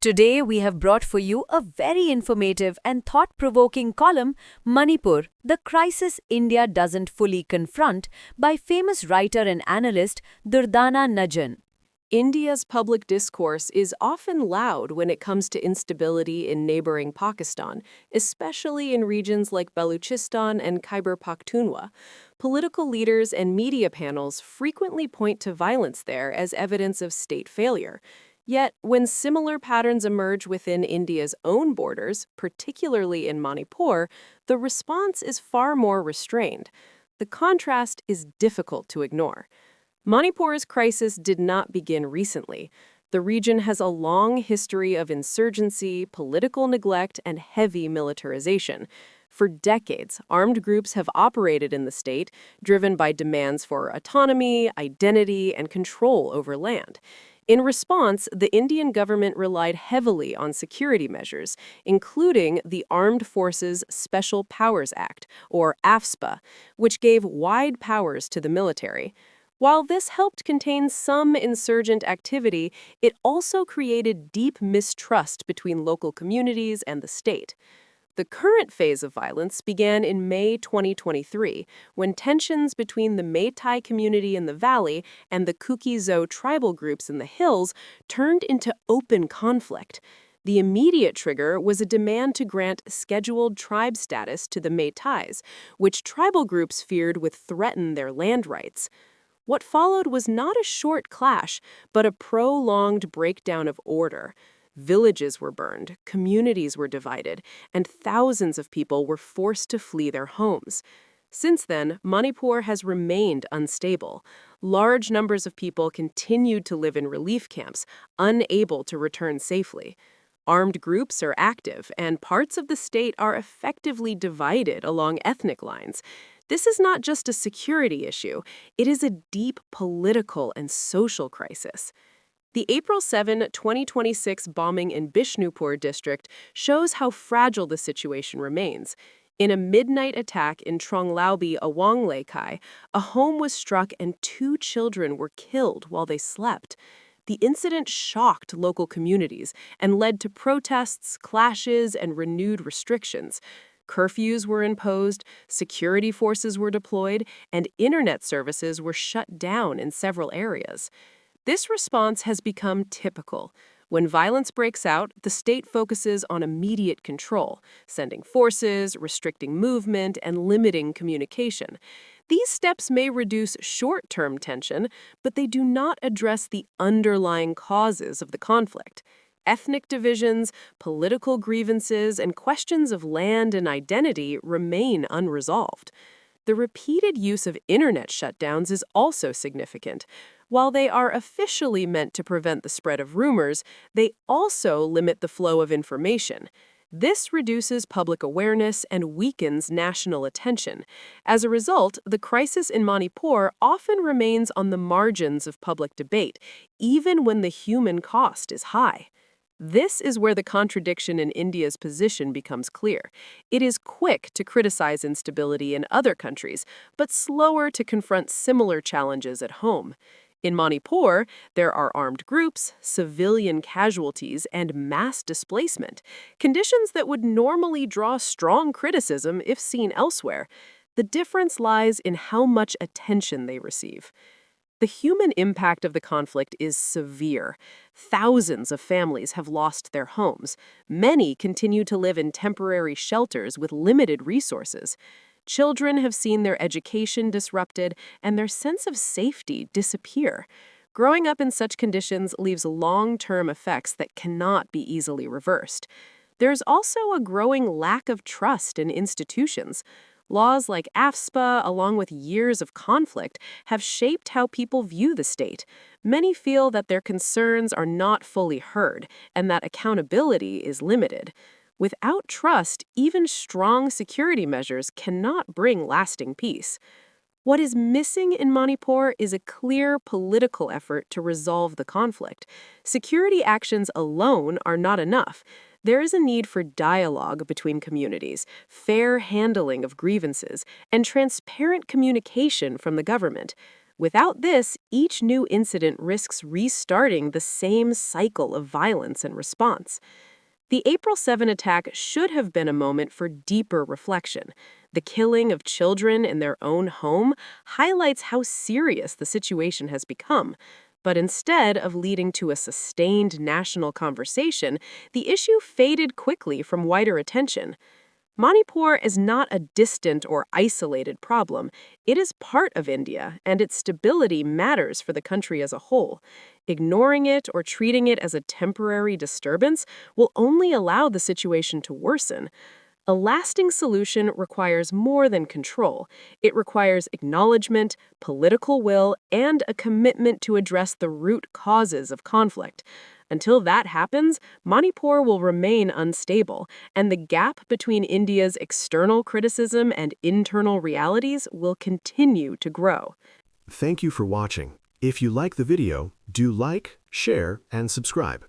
Today, we have brought for you a very informative and thought-provoking column, Manipur, the crisis India doesn't fully confront, by famous writer and analyst Durdana Najam. India's public discourse is often loud when it comes to instability in neighboring Pakistan, especially in regions like Baluchistan and Khyber Pakhtunkhwa. Political leaders and media panels frequently point to violence there as evidence of state failure. Yet, when similar patterns emerge within India's own borders, particularly in Manipur, the response is far more restrained. The contrast is difficult to ignore. Manipur's crisis did not begin recently. The region has a long history of insurgency, political neglect, and heavy militarization. For decades, armed groups have operated in the state, driven by demands for autonomy, identity, and control over land. In response, the Indian government relied heavily on security measures, including the Armed Forces Special Powers Act, or AFSPA, which gave wide powers to the military. While this helped contain some insurgent activity, it also created deep mistrust between local communities and the state. The current phase of violence began in May 2023, when tensions between the Meitei community in the valley and the Kuki-Zo tribal groups in the hills turned into open conflict. The immediate trigger was a demand to grant scheduled tribe status to the Meiteis, which tribal groups feared would threaten their land rights. What followed was not a short clash, but a prolonged breakdown of order. Villages were burned, communities were divided, and thousands of people were forced to flee their homes. Since then, Manipur has remained unstable. Large numbers of people continued to live in relief camps, unable to return safely. Armed groups are active, and parts of the state are effectively divided along ethnic lines. This is not just a security issue, it is a deep political and social crisis. The April 7, 2026 bombing in Bishnupur district shows how fragile the situation remains. In a midnight attack in Tronglaubi, Awangleikai, a home was struck and 2 children were killed while they slept. The incident shocked local communities and led to protests, clashes, and renewed restrictions. Curfews were imposed, security forces were deployed, and internet services were shut down in several areas. This response has become typical. When violence breaks out, the state focuses on immediate control, sending forces, restricting movement, and limiting communication. These steps may reduce short-term tension, but they do not address the underlying causes of the conflict. Ethnic divisions, political grievances, and questions of land and identity remain unresolved. The repeated use of internet shutdowns is also significant. While they are officially meant to prevent the spread of rumors, they also limit the flow of information. This reduces public awareness and weakens national attention. As a result, the crisis in Manipur often remains on the margins of public debate, even when the human cost is high. This is where the contradiction in India's position becomes clear. It is quick to criticize instability in other countries, but slower to confront similar challenges at home. In Manipur, there are armed groups, civilian casualties, and mass displacement, conditions that would normally draw strong criticism if seen elsewhere. The difference lies in how much attention they receive. The human impact of the conflict is severe. Thousands of families have lost their homes. Many continue to live in temporary shelters with limited resources. Children have seen their education disrupted and their sense of safety disappear. Growing up in such conditions leaves long-term effects that cannot be easily reversed. There's also a growing lack of trust in institutions. Laws like AFSPA, along with years of conflict, have shaped how people view the state. Many feel that their concerns are not fully heard and that accountability is limited. Without trust, even strong security measures cannot bring lasting peace. What is missing in Manipur is a clear political effort to resolve the conflict. Security actions alone are not enough. There is a need for dialogue between communities, fair handling of grievances, and transparent communication from the government. Without this, each new incident risks restarting the same cycle of violence and response. The April 7 attack should have been a moment for deeper reflection. The killing of children in their own home highlights how serious the situation has become. But instead of leading to a sustained national conversation, the issue faded quickly from wider attention. Manipur is not a distant or isolated problem. It is part of India, and its stability matters for the country as a whole. Ignoring it or treating it as a temporary disturbance will only allow the situation to worsen. A lasting solution requires more than control. It requires acknowledgement, political will, and a commitment to address the root causes of conflict. Until that happens, Manipur will remain unstable, and the gap between India's external criticism and internal realities will continue to grow. Thank you for watching. If you like the video, do like, share, and subscribe.